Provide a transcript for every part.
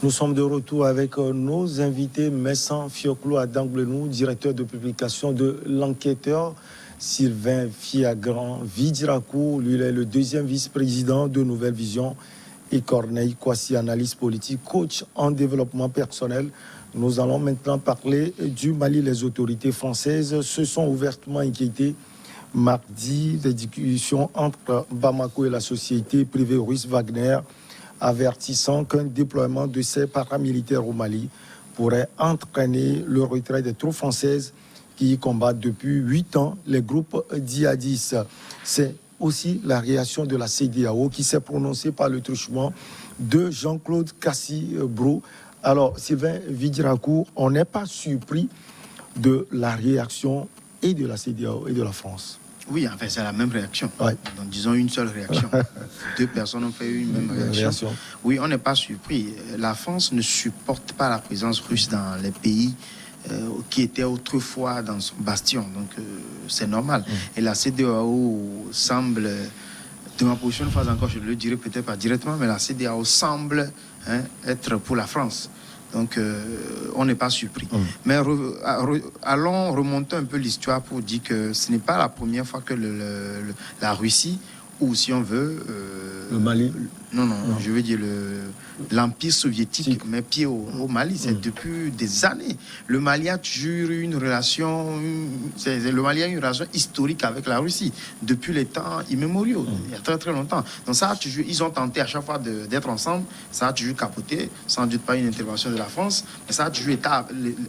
Nous sommes de retour avec nos invités, Messan Fioclo Adanglenou, directeur de publication de L'Enquêteur, Sylvain Fiagran Vidirakou, lui il est le deuxième vice-président de Nouvelle Vision, et Corneille Kwasi, analyste politique, coach en développement personnel. Nous allons maintenant parler du Mali. Les autorités françaises se sont ouvertement inquiétées mardi des discussions entre Bamako et la société privée russe Wagner, avertissant qu'un déploiement de ces paramilitaires au Mali pourrait entraîner le retrait des troupes françaises qui y combattent depuis 8 ans les groupes djihadistes. C'est aussi la réaction de la CEDEAO qui s'est prononcée par le truchement de Jean-Claude Kassi-Brou. Alors, Sylvain Vidirakou, on n'est pas surpris de la réaction et de la CEDEAO et de la France. Oui, en fait, c'est la même réaction. Ouais. Donc, disons une seule réaction. Deux personnes ont fait une même réaction. Oui, on n'est pas surpris. La France ne supporte pas la présence russe dans les pays qui étaient autrefois dans son bastion. Donc, c'est normal. Et la CEDEAO semble, de ma position, une fois encore, je le dirai peut-être pas directement, mais la CEDEAO semble être pour la France. Donc, on n'est pas surpris. Mais allons remonter un peu l'histoire pour dire que ce n'est pas la première fois que la Russie, ou si on veut... le Mali. Non, je veux dire l'Empire soviétique met pied au Mali. C'est depuis des années. Le Mali a toujours eu une relation... Le Mali a une relation historique avec la Russie depuis les temps immémoriaux, il y a très très longtemps. Donc ça a toujours, ils ont tenté à chaque fois d'être ensemble. Ça a toujours capoté, sans doute pas une intervention de la France, mais ça a toujours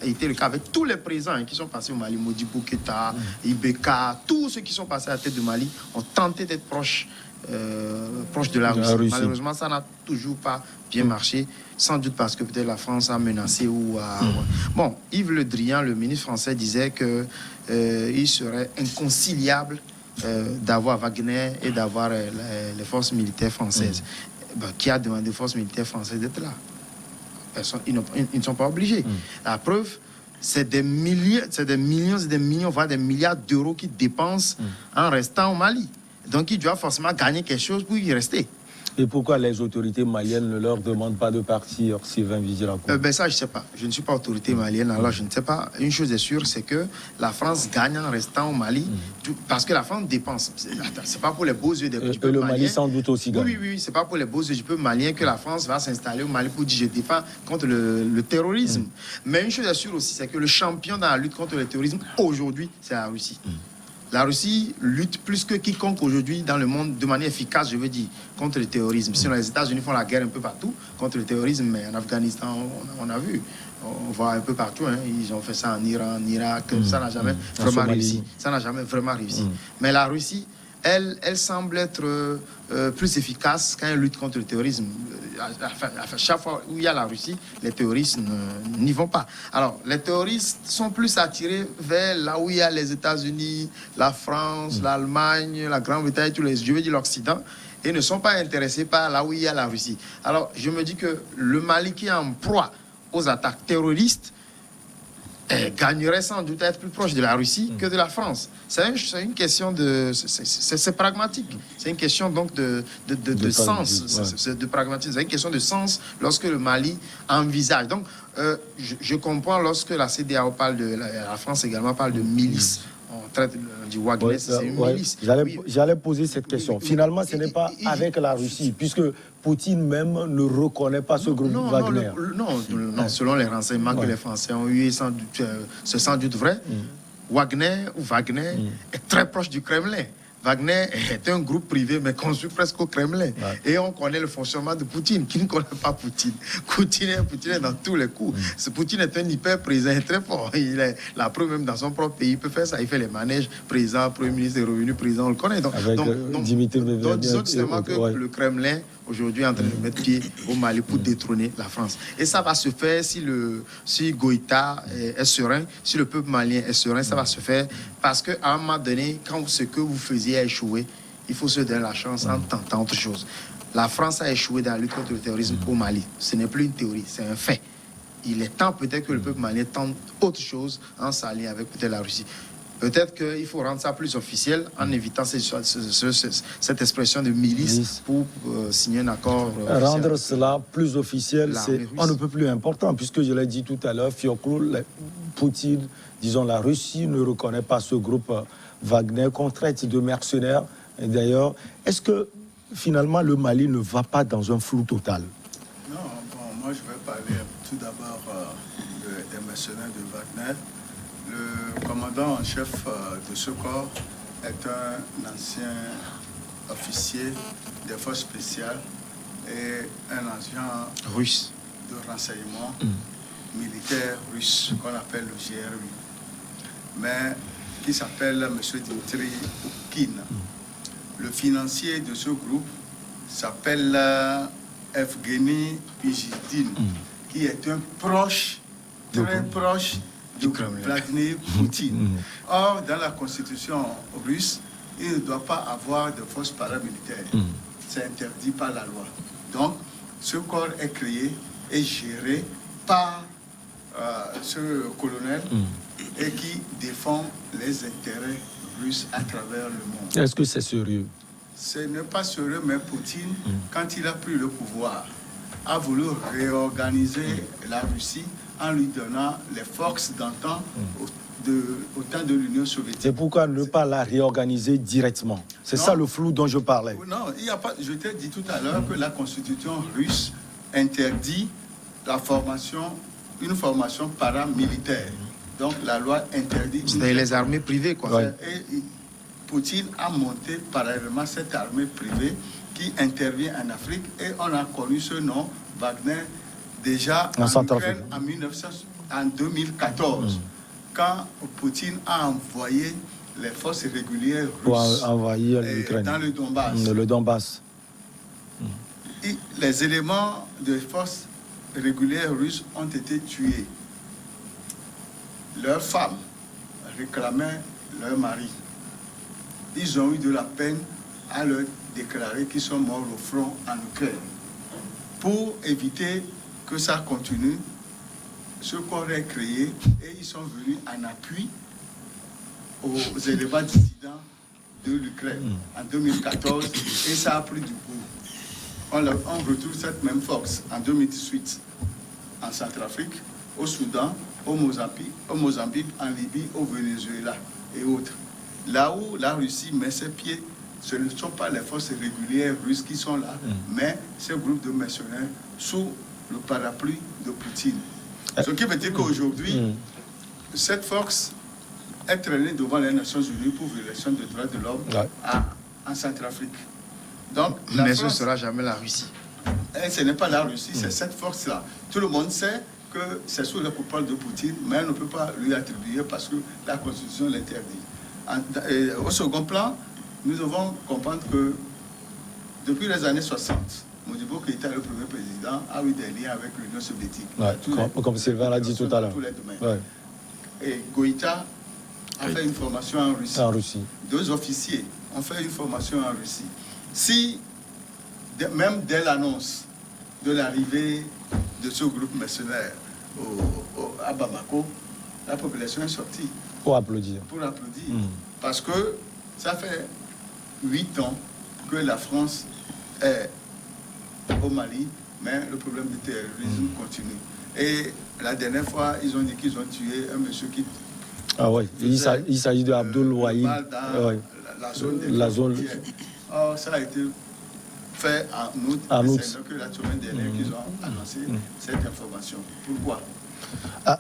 été le cas avec tous les présidents qui sont passés au Mali. Modibo Keïta, Ibeka, tous ceux qui sont passés à la tête de Mali ont tenté d'être proche de la Russie. Malheureusement, ça n'a toujours pas bien marché, sans doute parce que peut-être la France a menacé Bon, Yves Le Drian, le ministre français, disait qu'il serait inconciliable d'avoir Wagner et d'avoir les forces militaires françaises. Qui a demandé aux forces militaires françaises d'être là? Ils ne sont pas obligés. La preuve, c'est des millions, voire des milliards d'euros qu'ils dépensent en restant au Mali. Donc, ils doivent forcément gagner quelque chose pour y rester. Et pourquoi les autorités maliennes ne leur demandent pas de partir, Sylvain Vidirakou? Ça, je ne sais pas. Je ne suis pas autorité malienne, alors je ne sais pas. Une chose est sûre, c'est que la France gagne en restant au Mali, parce que la France dépense. C'est pas pour les beaux yeux des peuples le maliens. Mali, sans doute aussi gagne. Oui, c'est pas pour les beaux yeux du peuple malien que la France va s'installer au Mali pour dire je défends contre le terrorisme. Mais une chose est sûre aussi, c'est que le champion dans la lutte contre le terrorisme, aujourd'hui, c'est la Russie. La Russie lutte plus que quiconque aujourd'hui dans le monde de manière efficace, je veux dire, contre le terrorisme. Sinon, les États-Unis font la guerre un peu partout contre le terrorisme, mais en Afghanistan, on a vu. On voit un peu partout. Ils ont fait ça en Iran, en Irak. Ça n'a jamais vraiment réussi. Ça n'a jamais vraiment réussi. Mais la Russie, elle semble être plus efficace quand elle lutte contre le terrorisme. Chaque fois où il y a la Russie, les terroristes n'y vont pas. Alors, les terroristes sont plus attirés vers là où il y a les États-Unis, la France, l'Allemagne, la Grande-Bretagne, je veux dire l'Occident, et ne sont pas intéressés par là où il y a la Russie. Alors, je me dis que le Mali qui est en proie aux attaques terroristes gagnerait sans doute à être plus proche de la Russie que de la France. C'est une question de... C'est pragmatique. C'est une question donc de sens. C'est de pragmatisme. C'est une question de sens lorsque le Mali envisage. Donc, je comprends lorsque la CEDEAO parle de... La France également parle de milice. On traite du Wagner, c'est une milice. J'allais poser cette question. Finalement, ce n'est pas avec la Russie, puisque Poutine même ne reconnaît pas ce groupe Wagner. Non, selon les renseignements que les Français ont eu, c'est sans doute vrai. Wagner est très proche du Kremlin. Wagner est un groupe privé, mais construit presque au Kremlin. Et on connaît le fonctionnement de Poutine. Qui ne connaît pas Poutine? Poutine est dans tous les coups. Poutine est un hyper-président très fort. Il est la preuve, même dans son propre pays, il peut faire ça. Il fait les manèges, président, premier ministre est revenu, président, on le connaît. Donc, disons seulement que le Kremlin, aujourd'hui, est en train de mettre pied au Mali pour détrôner la France. Et ça va se faire si Goïta est serein, si le peuple malien est serein, ça va se faire parce qu'à un moment donné, quand ce que vous faisiez a échoué, il faut se donner la chance en tentant autre chose. La France a échoué dans la lutte contre le terrorisme au Mali. Ce n'est plus une théorie, c'est un fait. Il est temps peut-être que le peuple malien tente autre chose en s'alliant avec peut-être la Russie. Peut-être qu'il faut rendre ça plus officiel en évitant cette expression de milice pour signer un accord. Rendre cela plus officiel, c'est on ne peut plus important, puisque je l'ai dit tout à l'heure, Fioclu, Poutine, disons la Russie ne reconnaît pas ce groupe Wagner qu'on traite de mercenaires. Et d'ailleurs, est-ce que finalement le Mali ne va pas dans un flou total? Non, bon, moi je vais parler tout d'abord des mercenaires de Wagner. Le commandant en chef de ce corps est un ancien officier des forces spéciales et un agent russe de renseignement militaire russe qu'on appelle le GRU, mais qui s'appelle M. Dmitry Oukine. Le financier de ce groupe s'appelle Evgeny Pijidin, qui est un proche, très proche de Vladimir Poutine. Or, dans la constitution russe, il ne doit pas avoir de forces paramilitaires. C'est interdit par la loi. Donc, ce corps est créé et géré par ce colonel et qui défend les intérêts russes à travers le monde. Est-ce que c'est sérieux? Ce n'est pas sérieux, mais Poutine, quand il a pris le pouvoir, a voulu réorganiser la Russie en lui donnant les forces d'antan au temps de l'Union soviétique. C'est pourquoi ne pas la réorganiser directement. C'est ça le flou dont je parlais. Non, il y a pas, je t'ai dit tout à l'heure que la constitution russe interdit la formation, une formation paramilitaire. Donc la loi interdit... C'est les armées privées, quoi. Ouais. Et Poutine a monté parallèlement cette armée privée qui intervient en Afrique et on a connu ce nom, Wagner, déjà en Ukraine en 2014, quand Poutine a envoyé les forces régulières russes pour envahir l'Ukraine, dans le Donbass. Le Donbass. Et les éléments de forces régulières russes ont été tués. Leurs femmes réclamaient leur mari. Ils ont eu de la peine à leur déclarer qu'ils sont morts au front en Ukraine. Pour éviter que ça continue, ce corps est créé et ils sont venus en appui aux éléments dissidents de l'Ukraine en 2014 et ça a pris du coup. On retrouve cette même force en 2018 en Centrafrique, au Soudan, au Mozambique, en Libye, au Venezuela et autres. Là où la Russie met ses pieds, ce ne sont pas les forces régulières russes qui sont là, mais ce groupe de mercenaires sous le parapluie de Poutine. Ce qui veut dire qu'aujourd'hui, cette force est traînée devant les Nations Unies pour violation des droits de l'homme en Centrafrique. Donc, mais ce ne sera jamais la Russie. Et ce n'est pas la Russie, c'est cette force-là. Tout le monde sait que c'est sous le coupole de Poutine, mais on ne peut pas lui attribuer parce que la Constitution l'interdit. Au second plan, nous devons comprendre que depuis les années 60, Modibo Keïta, le premier président, a eu des liens avec l'Union soviétique. Comme Sylvain l'a dit tout à l'heure. Et Goïta a fait une formation en Russie. En Russie. 2 officiers ont fait une formation en Russie. Si, même dès l'annonce de l'arrivée de ce groupe mercenaire à Bamako, la population est sortie. Pour applaudir. Pour applaudir. Parce que ça fait 8 ans que la France est au Mali, mais le problème du terrorisme continue. Et la dernière fois, ils ont dit qu'ils ont tué un monsieur qui... Ah oui, il s'agit de Abdoul Wahid. La zone Or, ça a été fait en août. C'est que la semaine dernière qu'ils ont annoncé cette information. Pourquoi?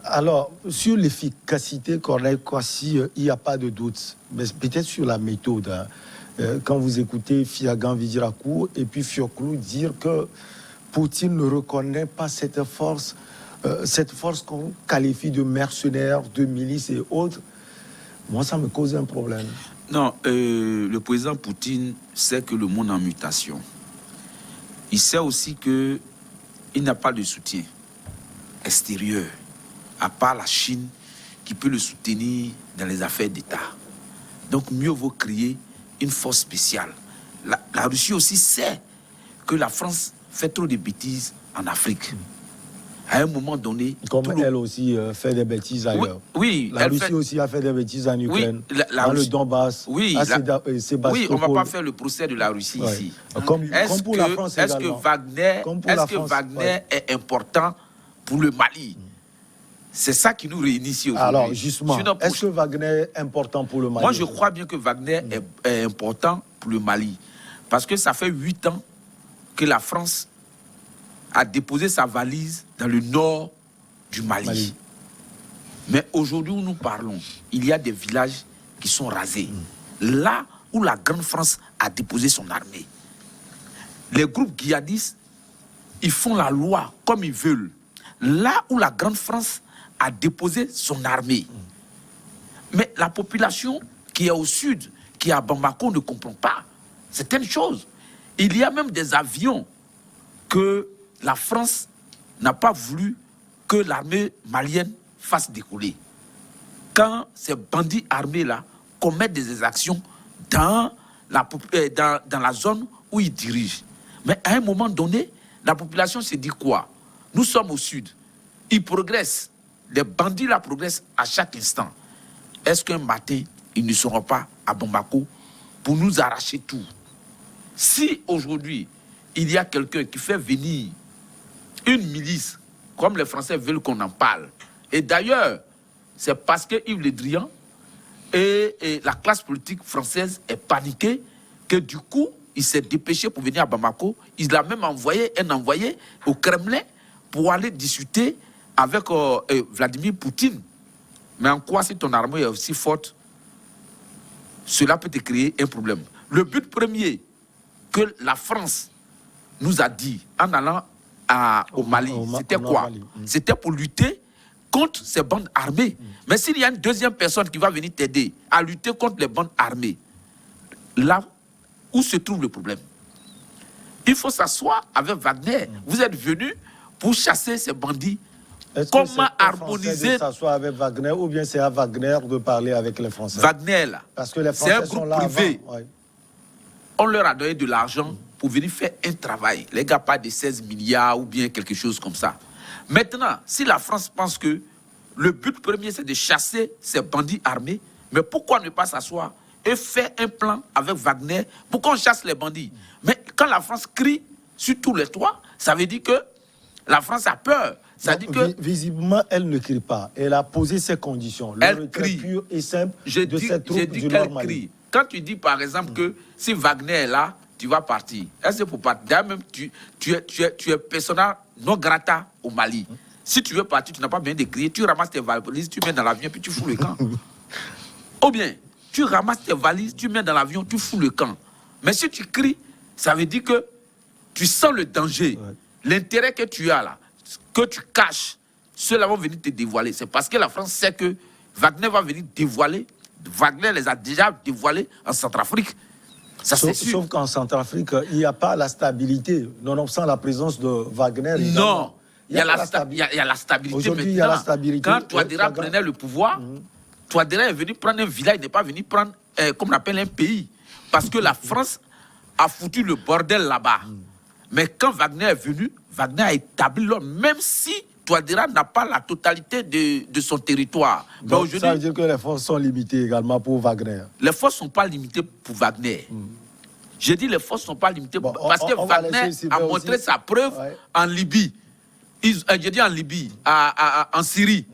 Alors, sur l'efficacité, Corneille Kwasi, il n'y a pas de doute. Mais peut-être sur la méthode. Quand vous écoutez Fiagan Vidirakou et puis Fioclu dire que Poutine ne reconnaît pas cette force qu'on qualifie de mercenaires, de milices et autres, moi, ça me cause un problème. Non, le président Poutine sait que le monde est en mutation. Il sait aussi qu'il n'a pas de soutien extérieur, à part la Chine, qui peut le soutenir dans les affaires d'État. Donc, mieux vaut créer une force spéciale. La Russie aussi sait que la France fait trop de bêtises en Afrique. À un moment donné... Comme tout elle aussi fait des bêtises ailleurs. Oui, la Russie aussi a fait des bêtises en Ukraine, la dans Russie, le Donbass, oui, Sébastopol. On ne va pas faire le procès de la Russie ici. Comme pour la France est-ce également. que Wagner est important pour le Mali? C'est ça qui nous réunit ici aujourd'hui. Alors, justement, est-ce que Wagner est important pour le Mali? Moi, je crois bien que Wagner est important pour le Mali. Parce que ça fait 8 ans que la France a déposé sa valise dans le nord du Mali. Mais aujourd'hui où nous parlons, il y a des villages qui sont rasés. Là où la Grande France a déposé son armée. Les groupes djihadistes, ils font la loi comme ils veulent. Là où la Grande France a déposé son armée. Mais la population qui est au sud, qui est à Bamako, ne comprend pas certaines choses. Il y a même des avions que la France n'a pas voulu que l'armée malienne fasse décoller. Quand ces bandits armés-là commettent des exactions dans la zone où ils dirigent. Mais à un moment donné, la population se dit quoi? Nous sommes au sud. Ils progressent. Les bandits-là progressent à chaque instant. Est-ce qu'un matin, ils ne seront pas à Bamako pour nous arracher tout? Si aujourd'hui, il y a quelqu'un qui fait venir une milice, comme les Français veulent qu'on en parle, et d'ailleurs, c'est parce que Yves Le Drian et la classe politique française est paniquée que du coup, il s'est dépêché pour venir à Bamako. Il a même envoyé un envoyé au Kremlin pour aller discuter avec Vladimir Poutine. Mais en quoi, si ton armée est aussi forte, cela peut te créer un problème. Le but premier que la France nous a dit en allant au Mali, c'était quoi? C'était pour lutter contre ces bandes armées. Mais s'il y a une deuxième personne qui va venir t'aider à lutter contre les bandes armées, là où se trouve le problème? Il faut s'asseoir avec Wagner. Vous êtes venus pour chasser ces bandits. Comment harmoniser? De s'asseoir avec Wagner ou bien c'est à Wagner de parler avec les Français? Wagner, là, parce que les c'est un Français sont groupe là privé. avant. Ouais. On leur a donné de l'argent pour venir faire un travail. Les gars, pas de 16 milliards ou bien quelque chose comme ça. Maintenant, si la France pense que le but premier, c'est de chasser ces bandits armés, mais pourquoi ne pas s'asseoir et faire un plan avec Wagner pour qu'on chasse les bandits? Mais quand la France crie sur tous les toits, ça veut dire que la France a peur. Ça dit que visiblement, elle ne crie pas. Elle a posé ses conditions. Elle crie. Pur et simple de cette troupe du Nord Mali. Quand tu dis, par exemple, que si Wagner est là, tu vas partir. Est-ce que pour partir? D'ailleurs, même, tu es persona non grata au Mali. Si tu veux partir, tu n'as pas besoin de crier. Tu ramasses tes valises, tu mets dans l'avion, puis tu fous le camp. Ou bien, tu ramasses tes valises, tu mets dans l'avion, tu fous le camp. Mais si tu cries, ça veut dire que tu sens le danger. Ouais. L'intérêt que tu as là, que tu caches, ceux-là vont venir te dévoiler. C'est parce que la France sait que Wagner va venir dévoiler. Wagner les a déjà dévoilés en Centrafrique. Sauf qu'en Centrafrique, il n'y a pas la stabilité, nonobstant la présence de Wagner. Non, il y a la stabilité. Aujourd'hui, il y a la stabilité. Quand Touadéra prenait le pouvoir, Touadéra est venu prendre un village, il n'est pas venu prendre, comme on appelle, un pays. Parce que la France a foutu le bordel là-bas. Mais quand Wagner est venu, Wagner a établi l'ordre, même si Touadéra n'a pas la totalité de son territoire. Donc, ça veut dire que les forces sont limitées également pour Wagner. Les forces ne sont pas limitées pour Wagner. Je dis les forces ne sont pas limitées parce que Wagner a montré sa preuve en Libye. Je dis en Libye, en Syrie.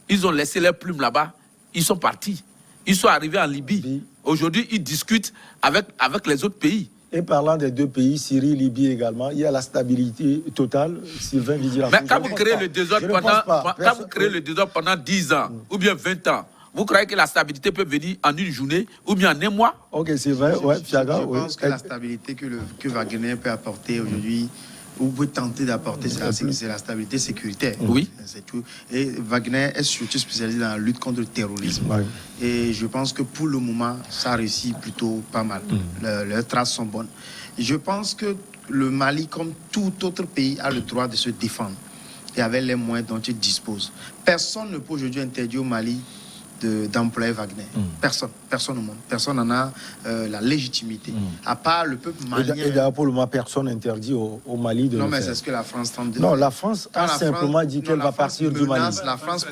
Ils ont laissé leurs plumes là-bas. Ils sont partis. Ils sont arrivés en Libye. Aujourd'hui, ils discutent avec les autres pays. Et parlant des deux pays, Syrie, Libye également, il y a la stabilité totale. Sylvain Didier. Mais quand vous créez le désordre pendant 10 ans ou bien 20 ans, vous croyez que la stabilité peut venir en une journée ou bien en un mois? Ok, c'est vrai. Je pense que la stabilité que Wagner peut apporter aujourd'hui, ou peut tenter d'apporter, c'est la stabilité sécuritaire. Oui. C'est tout. Et Wagner est surtout spécialisé dans la lutte contre le terrorisme. Oui. Et je pense que pour le moment, ça réussit plutôt pas mal. Leurs traces sont bonnes. Et je pense que le Mali, comme tout autre pays, a le droit de se défendre et avec les moyens dont il dispose. Personne ne peut aujourd'hui interdire au Mali d'employer Wagner. Personne au monde. Personne n'en a la légitimité. À part le peuple malien. Et d'ailleurs, pour le moment, personne n'interdit au Mali de non, le mais faire. c'est ce que la France tente de Non, faire. la France a simplement dit qu'elle va partir du Mali. La France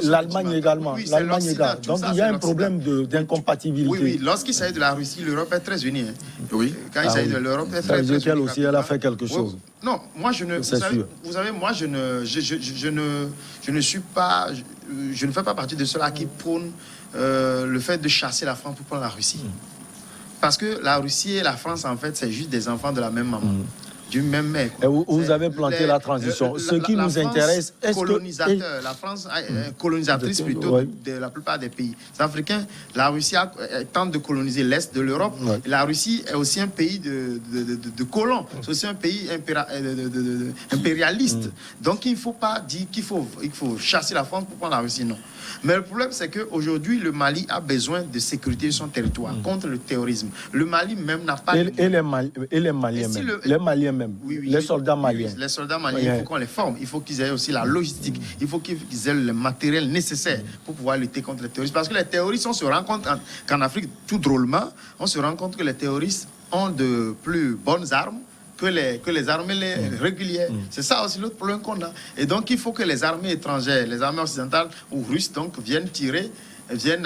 L'Allemagne également. Oui, L'Allemagne également. Donc il y a un problème d'incompatibilité. Oui, lorsqu'il s'agit de la Russie, l'Europe est très unie. Oui. Quand il s'agit de l'Europe, elle est Ça veut dire très qu'elle unie. aussi, elle a fait quelque chose. Non, moi je ne. Vous savez, moi je ne suis pas. Je ne fais pas partie de ceux-là qui prônent le fait de chasser la France pour prendre la Russie. Parce que la Russie et la France, en fait, c'est juste des enfants de la même maman. Du même mec. Vous avez planté la transition. Ce qui nous intéresse, est-ce que... La France est colonisatrice plutôt de la plupart des pays africains. La Russie tente de coloniser l'Est de l'Europe. La Russie est aussi un pays de colons. C'est aussi un pays impérialiste. Donc il ne faut pas dire qu'il faut chasser la France pour prendre la Russie, non. Mais le problème, c'est qu'aujourd'hui, le Mali a besoin de sécurité de son territoire contre le terrorisme. Le Mali même n'a pas... Et les Maliens même. Les Maliens même. Les soldats maliens. Les soldats maliens, il faut qu'on les forme. Il faut qu'ils aient aussi la logistique. Il faut qu'ils aient le matériel nécessaire pour pouvoir lutter contre les terroristes. Parce que les terroristes, on se rend compte qu'en Afrique, tout drôlement, on se rend compte que les terroristes ont de plus bonnes armes que les armées régulières. C'est ça aussi l'autre problème qu'on a. Et donc, il faut que les armées étrangères, les armées occidentales ou russes, donc, viennent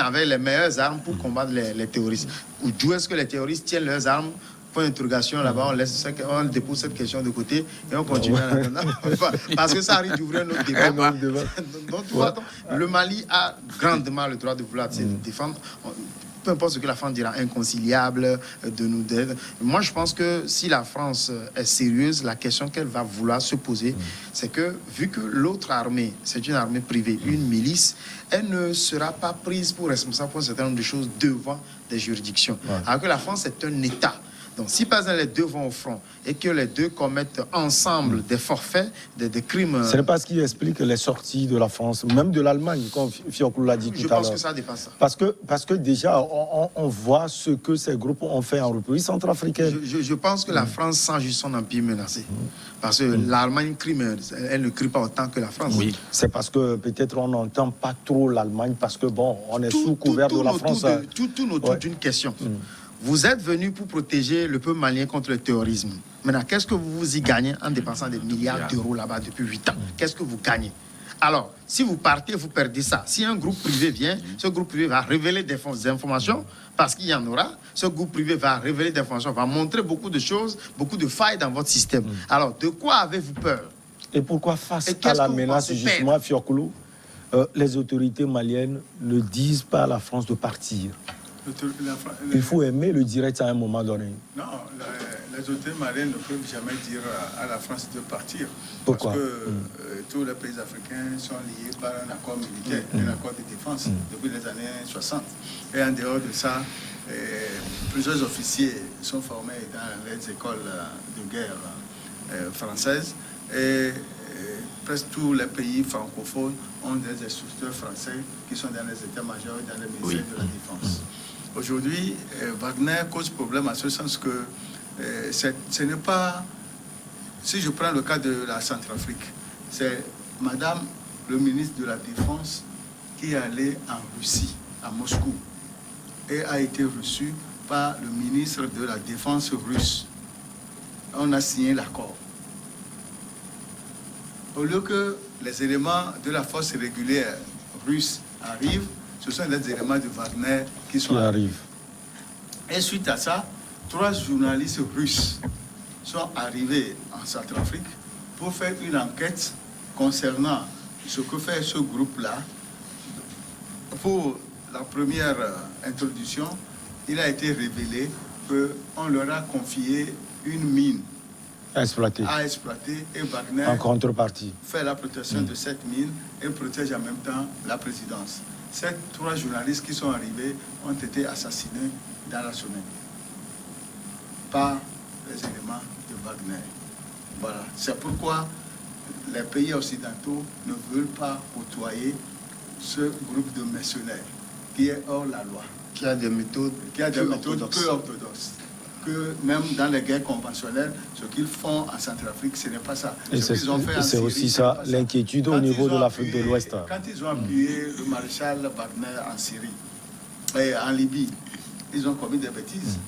avec les meilleures armes pour combattre les terroristes. D'où est-ce que les terroristes tiennent leurs armes? Point d'interrogation là-bas, on dépose cette question de côté et on continue en attendant. Parce que ça arrive d'ouvrir notre débat. Donc, le Mali a grandement le droit de vouloir se défendre. Peu importe ce que la France dira, inconciliable de nous d'aider. Moi, je pense que si la France est sérieuse, la question qu'elle va vouloir se poser, c'est que, vu que l'autre armée, c'est une armée privée, une milice, elle ne sera pas prise pour responsable pour un certain nombre de choses devant des juridictions. Alors que la France est un État. Donc, si par exemple les deux vont au front et que les deux commettent ensemble des forfaits, des crimes... Ce n'est pas ce qui explique les sorties de la France, même de l'Allemagne, comme Fioclo l'a dit tout à l'heure. Je pense que ça dépasse ça. Parce que déjà, on voit ce que ces groupes ont fait en République centrafricaine. Je pense que la France sent juste son empire menacé. Parce que l'Allemagne crie, mais elle ne crie pas autant que la France. Oui, c'est parce que peut-être on n'entend pas trop l'Allemagne, parce que bon, on est sous couvert de la France. Tout autour d'une question. Vous êtes venu pour protéger le peuple malien contre le terrorisme. Maintenant, qu'est-ce que vous y gagnez en dépensant des milliards d'euros là-bas depuis 8 ans? Qu'est-ce que vous gagnez? Alors, si vous partez, vous perdez ça. Si un groupe privé vient, ce groupe privé va révéler des informations, parce qu'il y en aura. Ce groupe privé va révéler des informations, va montrer beaucoup de choses, beaucoup de failles dans votre système. Alors, de quoi avez-vous peur? Et pourquoi face à la menace, justement, Fioclo, les autorités maliennes ne disent pas à la France de partir? Il faut aimer le direct à un moment donné. Non, les autorités maliennes ne peuvent jamais dire à la France de partir. Pourquoi? Parce que tous les pays africains sont liés par un accord militaire, un accord de défense depuis les années 60. Et en dehors de ça, plusieurs officiers sont formés dans les écoles de guerre françaises. Et presque tous les pays francophones ont des instructeurs français qui sont dans les états-majors et dans les ministères de la Défense. Aujourd'hui, Wagner cause problème en ce sens que ce n'est pas... Si je prends le cas de la Centrafrique, c'est Madame le ministre de la Défense qui est allée en Russie, à Moscou, et a été reçue par le ministre de la Défense russe. On a signé l'accord. Au lieu que les éléments de la force régulière russe arrivent, ce sont des éléments de Wagner qui arrivent. Et suite à ça, 3 journalistes russes sont arrivés en Centrafrique pour faire une enquête concernant ce que fait ce groupe-là. Pour la première introduction, il a été révélé qu'on leur a confié une mine à exploiter. Et Wagner en contrepartie fait la protection de cette mine et protège en même temps la présidence. Ces 3 journalistes qui sont arrivés ont été assassinés dans la semaine par les éléments de Wagner. Voilà. C'est pourquoi les pays occidentaux ne veulent pas côtoyer ce groupe de mercenaires qui est hors la loi. Qui a des méthodes peu orthodoxes. que même dans les guerres conventionnelles, ce qu'ils font en Centrafrique, ce n'est pas ça. Et Ce qu'ils ont fait en c'est Syrie, aussi ce n'est ça, pas l'inquiétude au Quand niveau ils de ont l'Afrique de appuyé- l'Ouest. Quand ils ont appuyé le maréchal Wagner en Syrie et en Libye, ils ont commis des bêtises.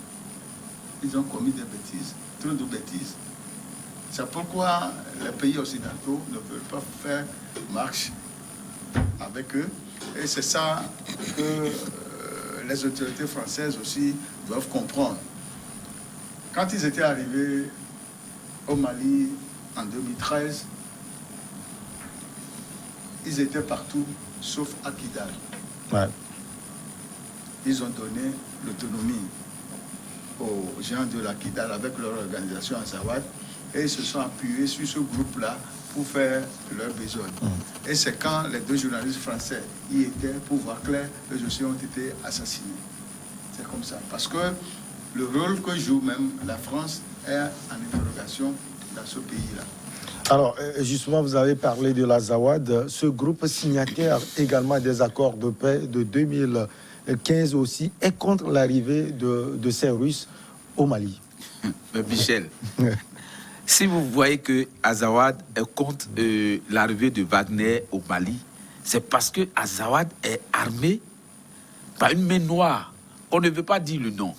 Ils ont commis des bêtises, trop de bêtises. C'est pourquoi les pays occidentaux ne peuvent pas faire marche avec eux. Et c'est ça que les autorités françaises aussi doivent comprendre. Quand ils étaient arrivés au Mali en 2013, ils étaient partout, sauf à Kidal. Ouais. Ils ont donné l'autonomie aux gens de la Kidal avec leur organisation Azawad et ils se sont appuyés sur ce groupe-là pour faire leur besogne. Et c'est quand les deux journalistes français y étaient pour voir clair, eux aussi ont été assassinés. C'est comme ça. Parce que le rôle que joue même la France est en interrogation dans ce pays-là. Alors, justement, vous avez parlé de l'Azawad. Ce groupe signataire également des accords de paix de 2015 aussi est contre l'arrivée de ces Russes au Mali. Mais Michel, si vous voyez que Azawad est contre l'arrivée de Wagner au Mali, c'est parce que Azawad est armé par une main noire. On ne veut pas dire le nom.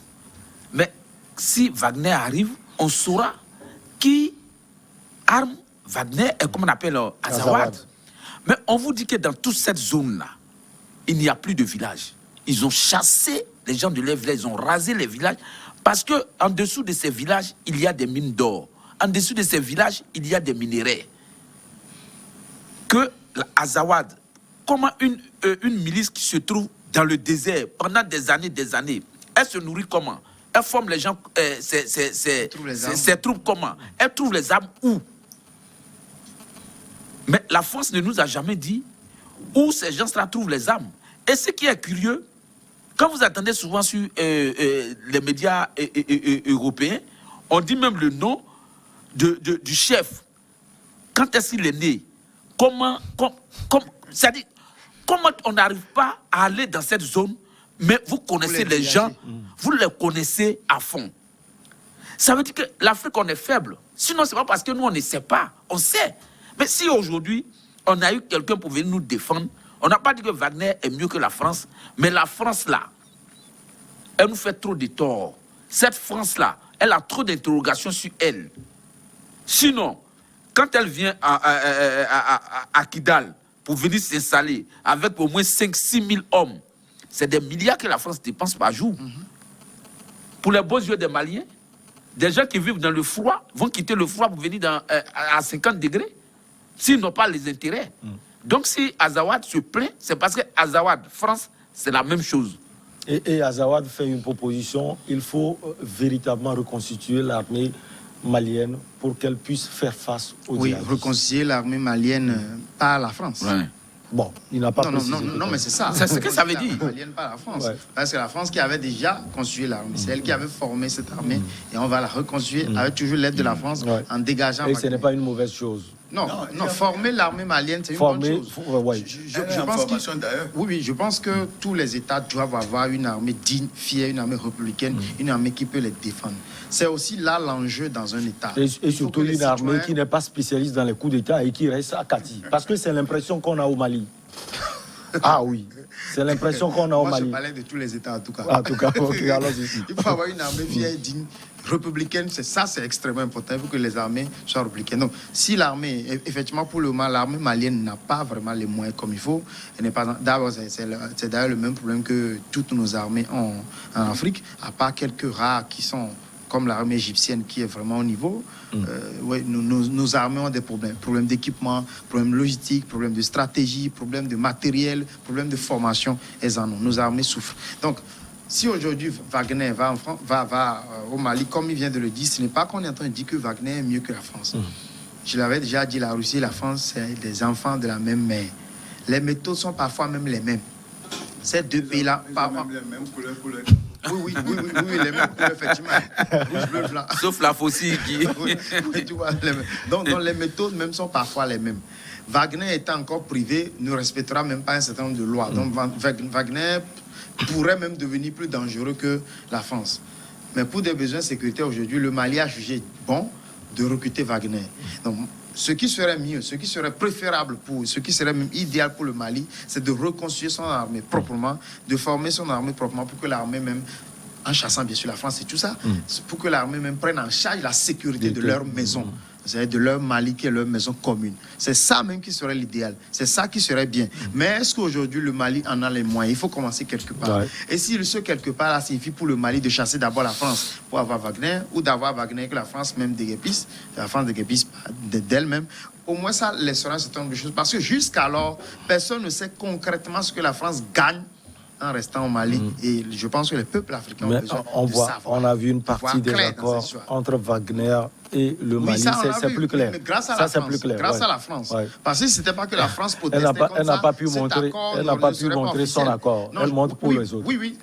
Mais si Wagner arrive, on saura qui arme Wagner et comment on appelle Azawad. Mais on vous dit que dans toute cette zone-là, il n'y a plus de village. Ils ont chassé les gens de leur village, ils ont rasé les villages parce qu'en dessous de ces villages, il y a des mines d'or. En dessous de ces villages, il y a des minéraux. Que Azawad, comment une milice qui se trouve dans le désert pendant des années, elle se nourrit comment? Elle forme les gens, ses troupes comment? Elle trouve les armes où? Mais la France ne nous a jamais dit où ces gens-là trouvent les armes. Et ce qui est curieux, quand vous attendez souvent sur les médias européens, on dit même le nom du chef. Quand est-ce qu'il est né? Comment on n'arrive pas à aller dans cette zone, mais vous connaissez les gens, vous les connaissez à fond. Ça veut dire que l'Afrique, on est faible. Sinon, c'est pas parce que nous, on ne sait pas. On sait. Mais si aujourd'hui, on a eu quelqu'un pour venir nous défendre, on n'a pas dit que Wagner est mieux que la France, mais la France, là, elle nous fait trop de tort. Cette France-là, elle a trop d'interrogations sur elle. Sinon, quand elle vient à Kidal pour venir s'installer avec au moins 5-6 000 hommes, c'est des milliards que la France dépense par jour. Pour les beaux yeux des Maliens, des gens qui vivent dans le froid vont quitter le froid pour venir à 50 degrés s'ils n'ont pas les intérêts. Donc si Azawad se plaint, c'est parce que Azawad, France, c'est la même chose. Et Azawad fait une proposition, il faut véritablement reconstituer l'armée malienne pour qu'elle puisse faire face aux djihadistes. Reconstituer l'armée malienne par la France. Ouais. Bon, il n'a pas précisé. Non, mais c'est ça. C'est ce que ça veut dire. L'armée malienne par la France. Ouais. Parce que la France qui avait déjà constitué l'armée, c'est elle qui avait formé cette armée et on va la reconstituer avec toujours l'aide de la France en dégageant. Et ce n'est pas une mauvaise chose. Non, former l'armée malienne, c'est une bonne chose. Je pense je pense que tous les États doivent avoir une armée digne, fière, une armée républicaine, une armée qui peut les défendre. C'est aussi là l'enjeu dans un État. Et surtout une armée qui n'est pas spécialiste dans les coups d'État et qui reste à Kati. Parce que c'est l'impression qu'on a au Mali. Ah oui, c'est l'impression qu'on a au Mali. Je parlais de tous les États en tout cas. En tout cas, ok, allons-y. Il faut avoir une armée fière, digne, républicaine, c'est extrêmement important pour que les armées soient républicaines. Donc, si l'armée, effectivement, pour le moment, l'armée malienne n'a pas vraiment les moyens comme il faut, elle n'est pas. D'abord, c'est d'ailleurs le même problème que toutes nos armées ont en Afrique, à part quelques rares qui sont comme l'armée égyptienne qui est vraiment au niveau. Nos armées ont des problèmes d'équipement, problèmes logistiques, problèmes de stratégie, problèmes de matériel, problèmes de formation. Elles en ont. Nos armées souffrent. Donc, si aujourd'hui Wagner va au Mali, comme il vient de le dire, ce n'est pas qu'on est en train de dire que Wagner est mieux que la France. Je l'avais déjà dit, la Russie et la France, c'est des enfants de la même mère. Les méthodes sont parfois même les mêmes. Ces deux pays-là, parfois. Les mêmes couleurs. Oui, les mêmes couleurs, effectivement. Rouge, bleu, blanc. Sauf la faucille qui... oui, tu vois, donc les méthodes même sont parfois les mêmes. Wagner étant encore privé, ne respectera même pas un certain nombre de lois. Donc Wagner pourrait même devenir plus dangereux que la France. Mais pour des besoins sécuritaires aujourd'hui, le Mali a jugé bon de recruter Wagner. Donc, ce qui serait mieux, ce qui serait préférable ce qui serait même idéal pour le Mali, c'est de reconstruire son armée proprement, de former son armée proprement pour que l'armée même, en chassant bien sûr la France et tout ça, pour que l'armée même prenne en charge la sécurité de leur maison. C'est-à-dire de leur Mali qui est leur maison commune. C'est ça même qui serait l'idéal. C'est ça qui serait bien. Mais est-ce qu'aujourd'hui le Mali en a les moyens? Il faut commencer quelque part. Ouais. Et si ce quelque part là signifie pour le Mali de chasser d'abord la France pour avoir Wagner, ou d'avoir Wagner que la France même déguépisse, la France déguépisse d'elle-même, au moins ça laissera un certain nombre de choses. Parce que jusqu'alors, personne ne sait concrètement ce que la France gagne en restant au Mali. Et je pense que les peuples africains ont besoin de savoir. On a vu une partie des accords entre Wagner et le Mali, c'est plus clair. Mais grâce à la France, plus clair, grâce à la France. Parce que si ce n'était pas que la France protestait elle n'a pas pu montrer son accord. Non, elle montre pour les autres. Oui.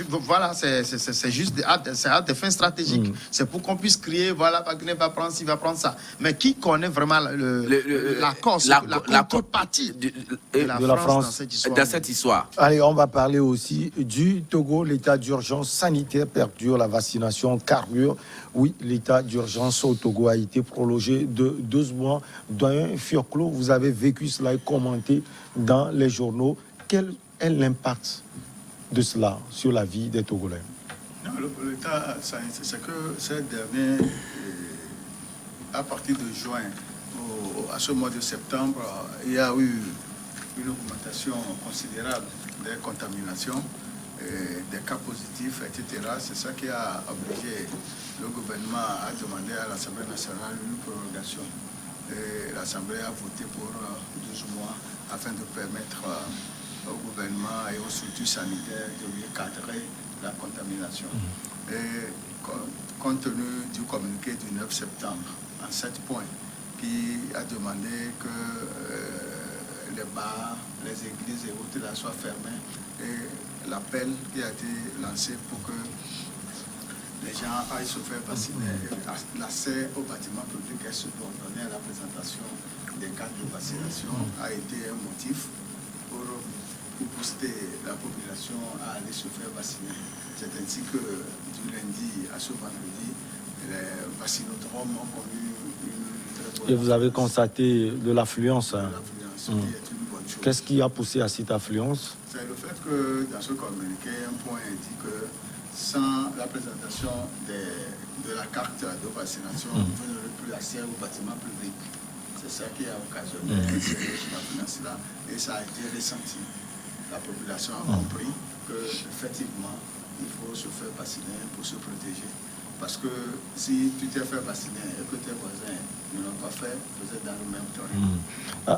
Voilà, c'est juste à des fins stratégiques. C'est pour qu'on puisse crier, voilà, Wagner va prendre ci, va prendre ça. Mais qui connaît vraiment l'accord, la contrepartie de la France dans cette histoire? Allez, on va parler aussi du Togo. L'état d'urgence sanitaire perdure, la vaccination carbure. Oui, l'état d'urgence au Togo a été prolongé de 12 mois. D'un Fioclo, vous avez vécu cela et commenté dans les journaux. Quel est l'impact de cela sur la vie des Togolais? Non, l'état sanitaire, c'est que ces derniers, à partir de juin, à ce mois de septembre, il y a eu une augmentation considérable des contaminations, des cas positifs, etc. C'est ça qui a obligé le gouvernement à demander à l'Assemblée nationale une prolongation. L'Assemblée a voté pour 12 mois afin de permettre au gouvernement et aux structures sanitaires de mieux cadrer la contamination. Et compte tenu du communiqué du 9 septembre, en 7 points, qui a demandé que les bars, les églises et autres là soient fermés, et l'appel qui a été lancé pour que les gens aillent se faire vacciner. L'accès au bâtiment public est subordonné à la présentation des cartes de vaccination a été un motif pour booster la population à aller se faire vacciner. C'est ainsi que du lundi à ce vendredi, les vaccinodromes ont connu une très bonne... Et vous avez constaté de l'affluence. Qui est une bonne chose. Qu'est-ce qui a poussé à cette affluence? C'est le fait que dans ce communiqué, un point dit que sans la présentation de la carte de vaccination, vous n'aurez plus accès au bâtiment public. C'est ça qui a occasionné cela. Et ça a été ressenti. La population a compris qu'effectivement, il faut se faire vacciner pour se protéger. Parce que si tu t'es fait vacciner et que tes voisins ne l'ont pas fait, vous êtes dans le même temps.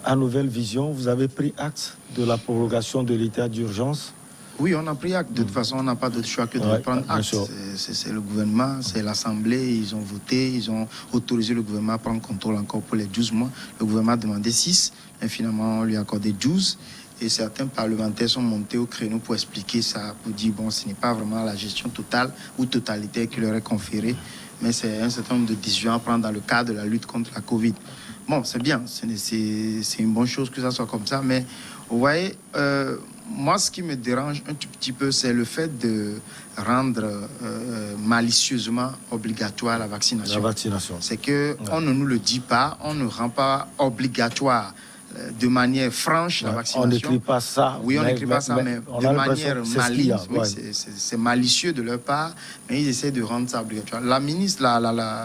À Nouvelle Vision, vous avez pris acte de la prolongation de l'état d'urgence? Oui, on a pris acte. De toute façon, on n'a pas d'autre choix que de prendre acte. C'est le gouvernement, c'est l'Assemblée, ils ont voté, ils ont autorisé le gouvernement à prendre contrôle encore pour les 12 mois. Le gouvernement a demandé 6, et finalement, on lui a accordé 12. Et certains parlementaires sont montés au créneau pour expliquer ça, pour dire, bon, ce n'est pas vraiment la gestion totale ou totalitaire qui leur est conférée, mais c'est un certain nombre de décisions à prendre dans le cadre de la lutte contre la Covid. Bon, c'est bien, c'est une bonne chose que ça soit comme ça, mais vous voyez, moi, ce qui me dérange un tout petit peu, c'est le fait de rendre malicieusement obligatoire la vaccination. La vaccination. C'est qu'on ne nous le dit pas, on ne rend pas obligatoire de manière franche la vaccination. On n'écrit pas ça. Oui, on n'écrit pas ça, mais de manière maligne. C'est malicieux de leur part, mais ils essaient de rendre ça obligatoire. La ministre,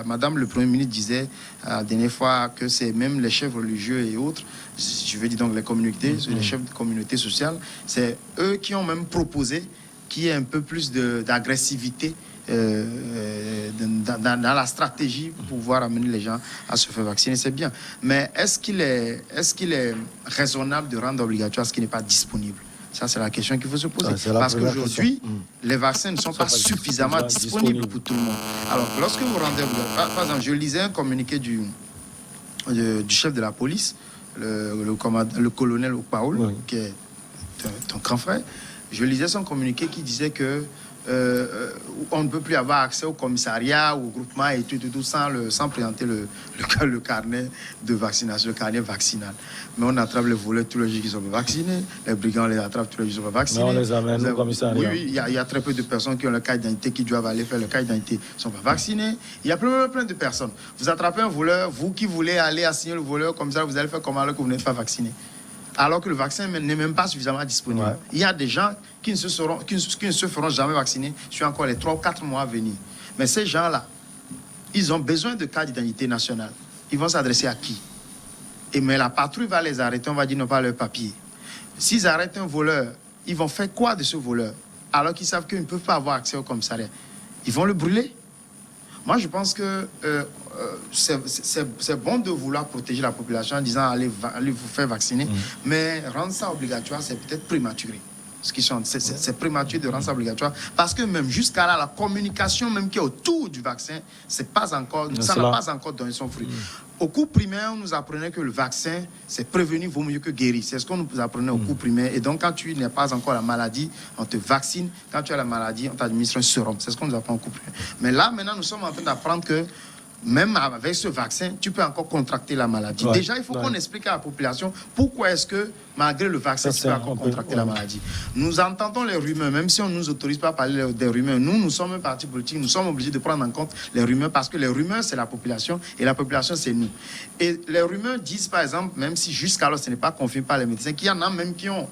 Madame le Premier ministre disait la dernière fois que c'est même les chefs religieux et autres, je veux dire donc les communautés, les chefs de communautés sociales, c'est eux qui ont même proposé qu'il y ait un peu plus d'agressivité dans la stratégie pour pouvoir amener les gens à se faire vacciner, c'est bien. Mais est-ce qu'il est raisonnable de rendre obligatoire ce qui n'est pas disponible? Ça, c'est la question qu'il faut se poser. Parce qu'aujourd'hui, les vaccins ne sont pas suffisamment disponibles pour tout le monde. Alors, lorsque vous rendez obligatoire, par exemple, je lisais un communiqué du chef de la police, le colonel Opaoul, qui est ton grand frère. Je lisais son communiqué qui disait que on ne peut plus avoir accès au commissariat, au groupement et tout sans présenter le carnet de vaccination, le carnet vaccinal. Mais on attrape les voleurs tous les jours qui sont pas vaccinés, les brigands les attrapent tous les jours qui sont pas vaccinés. Mais on les amène au commissariat. Oui, il y a très peu de personnes qui ont le carte d'identité, qui doivent aller faire le carte d'identité, ne sont pas vaccinés. Il y a plein de personnes. Vous attrapez un voleur, vous qui voulez aller assigner le voleur comme ça, vous allez faire comment alors que vous n'êtes pas vacciné. Alors que le vaccin n'est même pas suffisamment disponible. Ouais. Il y a des gens qui ne se feront jamais vacciner sur encore les 3 ou 4 mois à venir. Mais ces gens-là, ils ont besoin de carte d'identité nationale. Ils vont s'adresser à qui? Mais la patrouille va les arrêter, on va dire non pas leur papier. S'ils arrêtent un voleur, ils vont faire quoi de ce voleur? Alors qu'ils savent qu'ils ne peuvent pas avoir accès au commissariat. Ils vont le brûler. Moi, je pense que c'est bon de vouloir protéger la population en disant allez vous faire vacciner, mais rendre ça obligatoire, c'est peut-être prématuré. C'est prématuré de rendre ça obligatoire parce que même jusqu'à là, la communication même qui est autour du vaccin, ça n'a pas encore donné son fruit. Au cours primaire, on nous apprenait que le vaccin, c'est prévenir vaut mieux que guérir. C'est ce qu'on nous apprenait au cours primaire. Et donc, quand tu n'as pas encore la maladie, on te vaccine. Quand tu as la maladie, on t'administre un sérum. C'est ce qu'on nous apprend au cours primaire. Mais là, maintenant, nous sommes en train d'apprendre que même avec ce vaccin, tu peux encore contracter la maladie. Ouais, déjà, il faut qu'on explique à la population pourquoi est-ce que, malgré le vaccin, tu peux encore contracter la maladie. Nous entendons les rumeurs, même si on ne nous autorise pas à parler des rumeurs. Nous sommes un parti politique, nous sommes obligés de prendre en compte les rumeurs parce que les rumeurs, c'est la population et la population, c'est nous. Et les rumeurs disent, par exemple, même si jusqu'alors ce n'est pas confirmé par les médecins, qu'il y en a même qui ont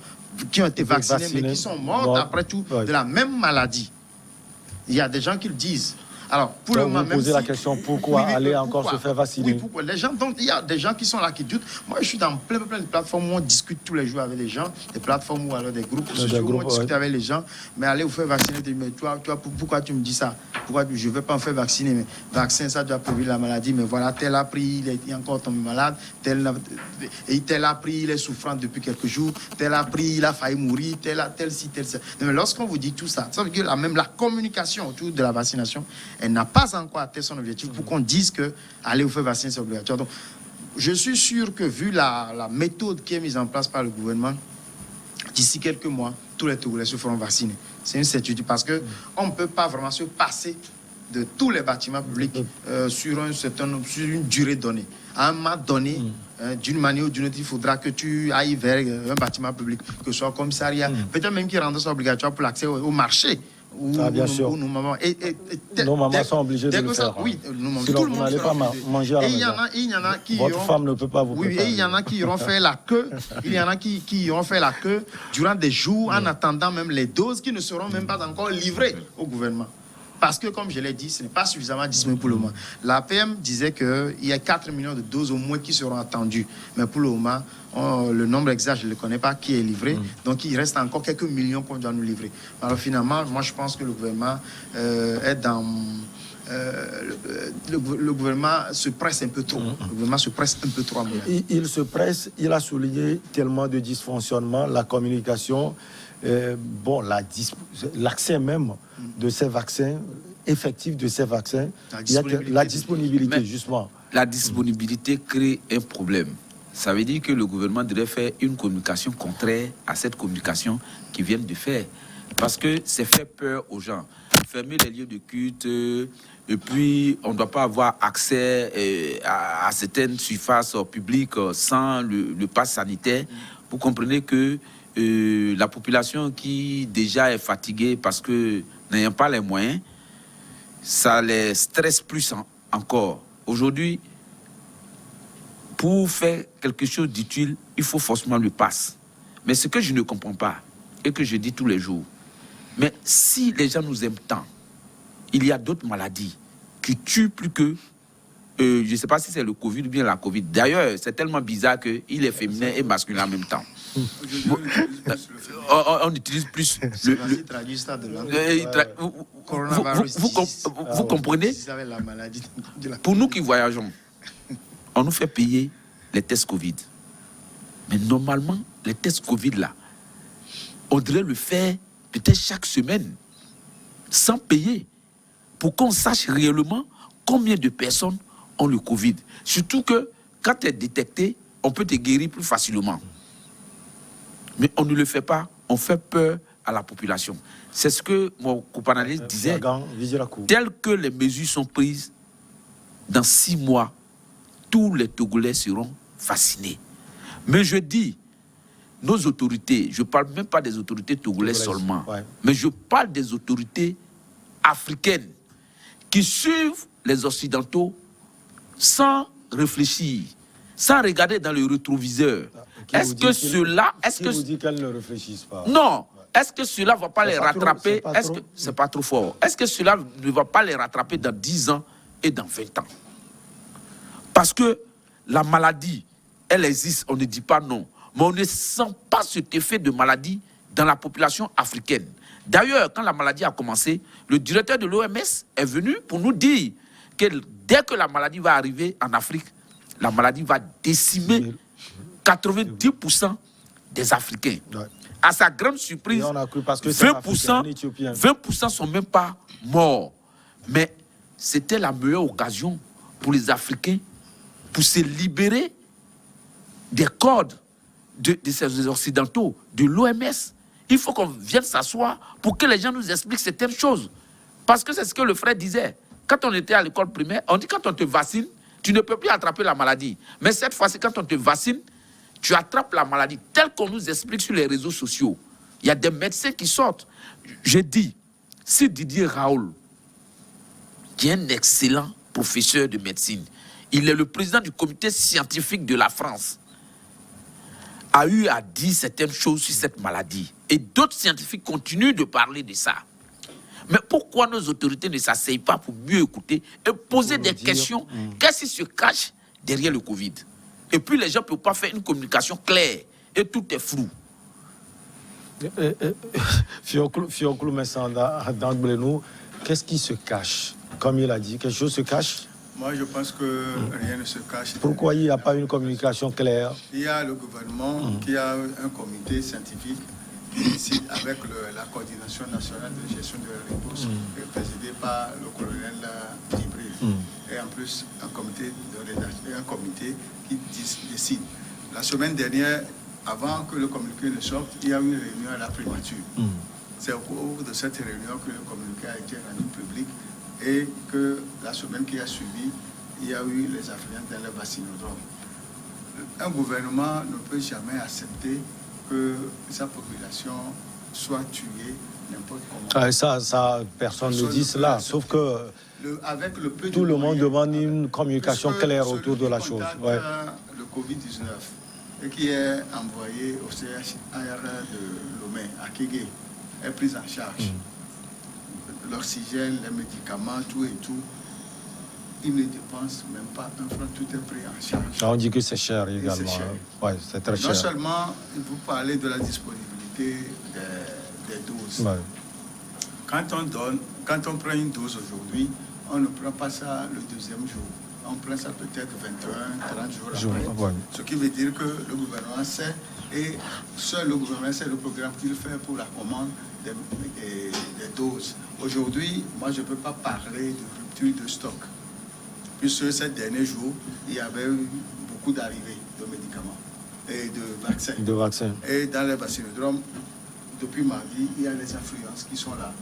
été vaccinés, mais qui sont morts, après tout, de la même maladie. Il y a des gens qui le disent. Alors, pour le moment, vous posez la question, pourquoi aller encore se faire vacciner? Oui, pourquoi les gens, donc, il y a des gens qui sont là, qui doutent. Moi, je suis dans plein de plateformes où on discute tous les jours avec les gens, des plateformes ou alors des groupes sociaux où on discute avec les gens. Mais allez vous faire vacciner, mais toi, pourquoi tu me dis ça? Pourquoi je ne vais pas me faire vacciner? Mais vaccin, ça doit prévenir la maladie. Mais voilà, tel a pris, il est encore tombé malade. Tel a pris, il est souffrant depuis quelques jours. Tel a pris, il a failli mourir. Tel ci, tel ça. Mais lorsqu'on vous dit tout ça, ça veut dire que même la communication autour de la vaccination, elle n'a pas encore atteint son objectif pour qu'on dise que aller vous faire vacciner, c'est obligatoire. Donc, je suis sûr que vu la méthode qui est mise en place par le gouvernement, d'ici quelques mois, tous les Togolais se feront vacciner. C'est une certitude parce qu'on ne peut pas vraiment se passer de tous les bâtiments publics sur une durée donnée. À un moment donné, d'une manière ou d'une autre, il faudra que tu ailles vers un bâtiment public, que ce soit un commissariat, peut-être même qu'il rende ça obligatoire pour l'accès au marché. Bien sûr. Nos mamans, nos mamans sont obligées de le faire. Oui, sinon, vous n'allez pas manger à la maison. Il y en a qui Votre femme ne peut pas vous préparer. Oui, et il y en a qui iront faire la queue. Il y en a qui iront faire la queue durant des jours en attendant même les doses qui ne seront même pas encore livrées au gouvernement. Parce que, comme je l'ai dit, ce n'est pas suffisamment disponible pour le moment. La PM disait qu'il y a 4 millions de doses au moins qui seront attendues. Mais pour le moment, le nombre exact, je ne le connais pas, qui est livré. Donc, il reste encore quelques millions qu'on doit nous livrer. Alors, finalement, moi, je pense que le gouvernement est dans... le gouvernement se presse un peu trop. Le gouvernement se presse un peu trop. Il se presse, il a souligné tellement de dysfonctionnements, la communication, l'accès même de ces vaccins, effectif de ces vaccins, la disponibilité justement. La disponibilité crée un problème. Ça veut dire que le gouvernement devrait faire une communication contraire à cette communication qu'ils viennent de faire. Parce que c'est faire peur aux gens. Fermer les lieux de culte, et puis on ne doit pas avoir accès à certaines surfaces publiques sans le pass sanitaire. Vous comprenez que la population qui déjà est fatiguée parce que n'ayant pas les moyens, ça les stresse plus encore. Aujourd'hui, pour faire quelque chose d'utile, il faut forcément le pass. Mais ce que je ne comprends pas, et que je dis tous les jours, mais si les gens nous aiment tant, il y a d'autres maladies qui tuent plus que, je ne sais pas si c'est le Covid ou bien la Covid. D'ailleurs, c'est tellement bizarre qu'il est féminin et masculin en même temps. On utilise plus vous comprenez? Pour nous qui voyageons, on nous fait payer les tests Covid. Mais normalement, les tests Covid là, on devrait le faire peut-être chaque semaine, sans payer, pour qu'on sache réellement combien de personnes ont le Covid. Surtout que quand tu es détecté, on peut te guérir plus facilement. Mais on ne le fait pas, on fait peur à la population. C'est ce que mon co-panéliste disait. Telles que les mesures sont prises, dans 6 mois, tous les Togolais seront vaccinés. Mais je dis, nos autorités, je ne parle même pas des autorités togolaises seulement, mais je parle des autorités africaines qui suivent les Occidentaux sans réfléchir, sans regarder dans le rétroviseur. Est-ce que cela... Est-ce que vous dit qu'elles ne réfléchissent pas? Non. Est-ce que cela ne va pas les rattraper? C'est pas trop fort. Est-ce que cela ne va pas les rattraper dans 10 ans et dans 20 ans? Parce que la maladie, elle existe, on ne dit pas non. Mais on ne sent pas cet effet de maladie dans la population africaine. D'ailleurs, quand la maladie a commencé, le directeur de l'OMS est venu pour nous dire que dès que la maladie va arriver en Afrique, la maladie va décimer 90% des Africains. À sa grande surprise, 20% sont même pas morts. Mais c'était la meilleure occasion pour les Africains pour se libérer des codes de ces Occidentaux, de l'OMS. Il faut qu'on vienne s'asseoir pour que les gens nous expliquent certaines choses. Parce que c'est ce que le frère disait. Quand on était à l'école primaire, on dit quand on te vaccine, tu ne peux plus attraper la maladie. Mais cette fois-ci, quand on te vaccine, tu attrapes la maladie, tel qu'on nous explique sur les réseaux sociaux. Il y a des médecins qui sortent. Je dis, si Didier Raoult, qui est un excellent professeur de médecine, il est le président du comité scientifique de la France, a eu à dire certaines choses sur cette maladie. Et d'autres scientifiques continuent de parler de ça. Mais pourquoi nos autorités ne s'asseyent pas pour mieux écouter et poser des questions? Qu'est-ce qui se cache derrière le Covid? Et puis les gens ne peuvent pas faire une communication claire et tout est flou. Fioclou Messanda, d'Anglenou, qu'est-ce qui se cache? Comme il a dit, quelque chose se cache? Moi, je pense que rien ne se cache. Pourquoi il n'y a pas une communication claire? Il y a le gouvernement qui a un comité scientifique qui décide avec la coordination nationale de gestion de la riposte, présidé par le colonel Djibril. Et en plus, un comité qui décide. La semaine dernière, avant que le communiqué ne sorte, il y a eu une réunion à la primature. C'est au cours de cette réunion que le communiqué a été rendu public et que la semaine qui a suivi, il y a eu les Africains dans le vaccinodrome. Un gouvernement ne peut jamais accepter que sa population soit tuée n'importe comment. Ça, personne ne dit cela, sauf que avec le peu tout le monde demande une communication claire autour de la chose. Le Covid-19 et qui est envoyé au CHR de Lomé, à Kégué, est pris en charge. L'oxygène, les médicaments, tout et tout, ils ne dépensent même pas un franc, tout est pris en charge. On dit que c'est cher également. C'est très cher. Non seulement vous parlez de la disponibilité des doses. Quand on prend une dose aujourd'hui, on ne prend pas ça le deuxième jour. On prend ça peut-être 21, 30 jours après. Ce qui veut dire que le gouvernement sait, et seul le gouvernement sait le programme qu'il fait pour la commande des doses. Aujourd'hui, moi, je ne peux pas parler de rupture de stock. Puisque ces derniers jours, il y avait eu beaucoup d'arrivées de médicaments et de vaccins. Et dans les vaccinodromes, depuis mardi, il y a les affluences qui sont là.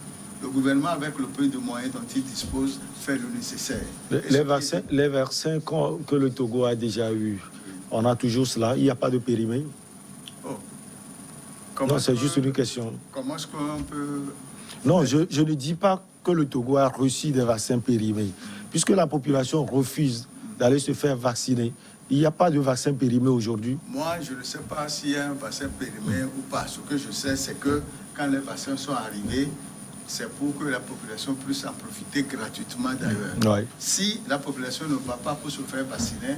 Le gouvernement, avec le peu de moyens dont il dispose, fait le nécessaire. Les vaccins que le Togo a déjà eu, on a toujours cela. Il n'y a pas de périmé. Non, c'est juste une question. Comment est-ce qu'on peut... Non, je ne dis pas que le Togo a reçu des vaccins périmés. Puisque la population refuse d'aller se faire vacciner, il n'y a pas de vaccin périmé aujourd'hui. Moi, je ne sais pas s'il y a un vaccin périmé ou pas. Ce que je sais, c'est que quand les vaccins sont arrivés, c'est pour que la population puisse en profiter gratuitement d'ailleurs. Si la population ne va pas pour se faire vacciner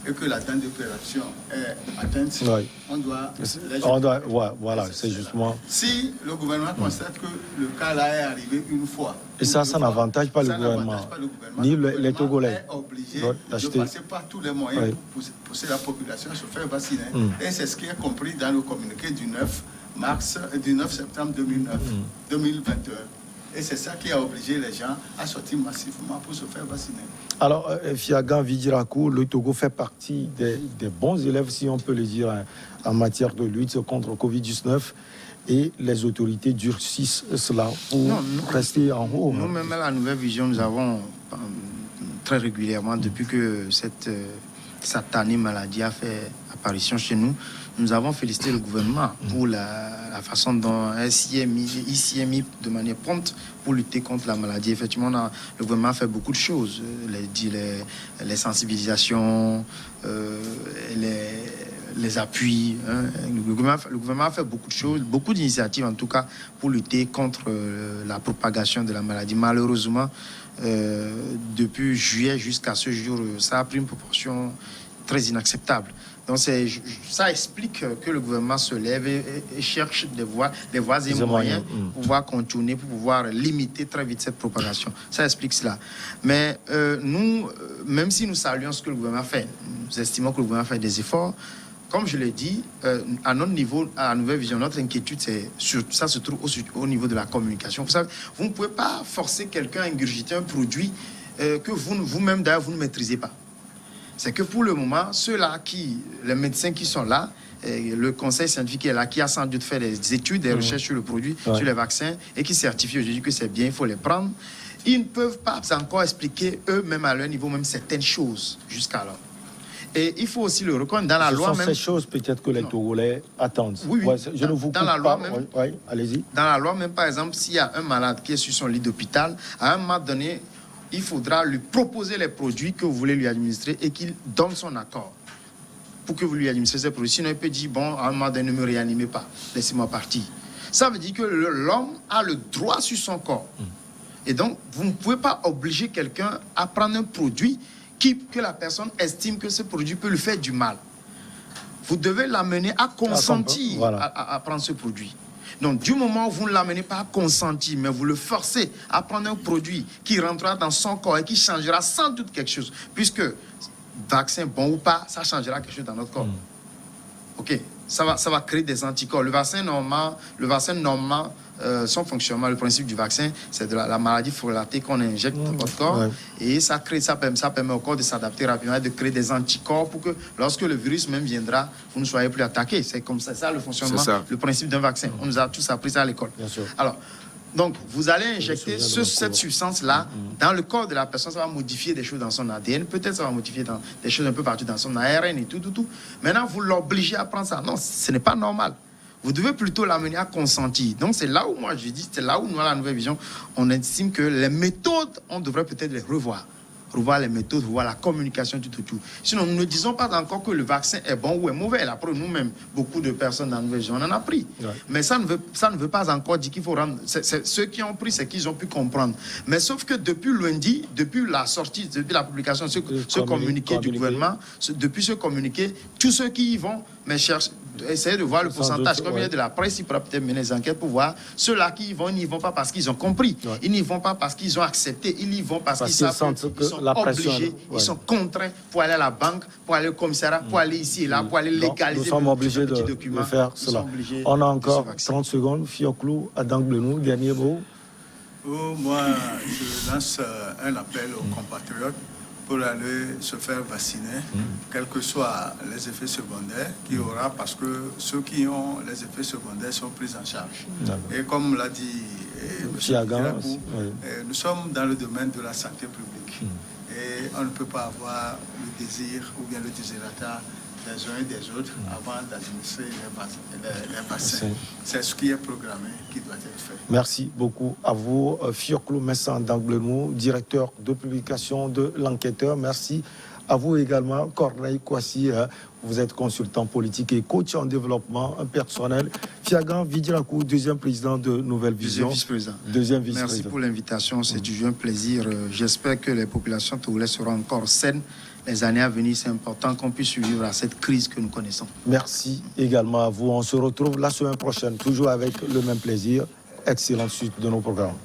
et que la date d'opération est atteinte, on doit... Voilà, c'est justement... Si le gouvernement constate que le cas là est arrivé une fois... Et ça n'avantage pas le gouvernement, ni les Togolais. On est obligé de passer par tous les moyens pour pousser la population à se faire vacciner. Et c'est ce qui est compris dans le communiqué du 9 septembre 2021. Et c'est ça qui a obligé les gens à sortir massivement pour se faire vacciner. Alors, Fiagan Vidirakou, le Togo fait partie des bons élèves, si on peut le dire, en matière de lutte contre le Covid-19. et les autorités durcissent cela pour rester en haut. Nous-mêmes, à la Nouvelle Vision, nous avons très régulièrement, depuis que cette satanée maladie a fait apparition chez nous, nous avons félicité le gouvernement pour la façon dont il s'y est mis de manière prompte pour lutter contre la maladie. Effectivement, le gouvernement a fait beaucoup de choses. Les sensibilisations, les appuis. Hein. Le gouvernement a fait beaucoup de choses, beaucoup d'initiatives en tout cas, pour lutter contre la propagation de la maladie. Malheureusement, depuis juillet jusqu'à ce jour, ça a pris une proportion très inacceptable. Donc ça explique que le gouvernement se lève et cherche des voies et moyens pour pouvoir contourner, pour pouvoir limiter très vite cette propagation. Ça explique cela. Mais nous, même si nous saluons ce que le gouvernement fait, nous estimons que le gouvernement fait des efforts. Comme je l'ai dit, à notre niveau, à la Nouvelle Vision, notre inquiétude, ça se trouve au niveau de la communication. Vous savez, vous ne pouvez pas forcer quelqu'un à ingurgiter un produit que vous-même, d'ailleurs, vous ne maîtrisez pas. C'est que pour le moment, les médecins qui sont là, le conseil scientifique est là, qui a sans doute fait des études, des recherches sur le produit, sur les vaccins, et qui certifie aujourd'hui que c'est bien, il faut les prendre. Ils ne peuvent pas encore expliquer eux-mêmes à leur niveau même certaines choses jusqu'alors. Et il faut aussi le reconnaître dans la loi même. Ce sont ces choses peut-être que les Togolais attendent. Oui. Ouais, je ne vous coupe la loi pas. Même, allez-y. Dans la loi même, par exemple, s'il y a un malade qui est sur son lit d'hôpital, à un moment donné, il faudra lui proposer les produits que vous voulez lui administrer et qu'il donne son accord pour que vous lui administrez ces produits. Sinon, il peut dire, bon, à un moment donné, ne me réanimez pas, laissez-moi partir. Ça veut dire que l'homme a le droit sur son corps. Et donc, vous ne pouvez pas obliger quelqu'un à prendre un produit que la personne estime que ce produit peut lui faire du mal. Vous devez l'amener à consentir à prendre ce produit. Donc, du moment où vous ne l'amenez pas à consentir, mais vous le forcez à prendre un produit qui rentrera dans son corps et qui changera sans doute quelque chose, puisque vaccin bon ou pas, ça changera quelque chose dans notre corps. Ok, ça va créer des anticorps. Le vaccin normalement, son fonctionnement, le principe du vaccin, c'est de la maladie frelatée qu'on injecte dans votre corps, et ça permet au corps de s'adapter rapidement, de créer des anticorps pour que lorsque le virus même viendra, vous ne soyez plus attaqué. C'est comme ça le fonctionnement, le principe d'un vaccin. On nous a tous appris ça à l'école. Alors, donc, vous allez injecter cette substance-là dans le corps de la personne. Ça va modifier des choses dans son ADN. Peut-être ça va modifier des choses un peu partout dans son ARN et tout. Maintenant, vous l'obligez à prendre ça. Non, ce n'est pas normal. Vous devez plutôt l'amener à consentir. Donc, c'est là où moi, je dis, c'est là où nous, à la Nouvelle Vision, on estime que les méthodes, on devrait peut-être les revoir. Revoir les méthodes, revoir la communication, tout. Sinon, nous ne disons pas encore que le vaccin est bon ou est mauvais. Après, nous-mêmes, beaucoup de personnes dans la Nouvelle Vision, on en a pris. Mais ça ne veut pas encore dire qu'il faut rendre... Ceux qui ont pris, c'est qu'ils ont pu comprendre. Mais sauf que depuis lundi, depuis la sortie, depuis la publication de ce communiqué du gouvernement, depuis ce communiqué, tous ceux qui y vont, mais cherchent, essayez de voir le pourcentage. Comme il y a de la presse, il pourra peut-être mener des enquêtes pour voir. Ceux-là qui y vont, ils n'y vont pas parce qu'ils ont compris. Ils n'y vont pas parce qu'ils ont accepté. Ils y vont parce qu'ils savent qu'ils sont obligés, ils sont contraints pour aller à la banque, pour aller au commissariat, pour aller ici et là, pour aller légaliser. Nous sommes obligés de faire cela. On a encore 30 secondes. Fioclou, à Danglenou, dernier mot. Moi, je lance un appel aux compatriotes pour aller se faire vacciner, quels que soient les effets secondaires qu'il y aura, parce que ceux qui ont les effets secondaires sont pris en charge. Et comme l'a dit M. Kirapou, nous sommes dans le domaine de la santé publique. Et on ne peut pas avoir le désir ou bien le désirat des uns et des autres avant d'administrer les vaccins. C'est ce qui est programmé qui doit être fait. Merci beaucoup à vous, Fioclou Messan Danglenou, directeur de publication de L'Enquêteur. Merci à vous également, Corneille Kouassi. Vous êtes consultant politique et coach en développement personnel. Fiagan Vidirakou, deuxième président de Nouvelle Vision. Deuxième vice-président. Merci pour l'invitation, c'est toujours un plaisir. J'espère que les populations togolaises seront encore saines. Les années à venir, c'est important qu'on puisse survivre à cette crise que nous connaissons. Merci également à vous. On se retrouve la semaine prochaine, toujours avec le même plaisir. Excellente suite de nos programmes.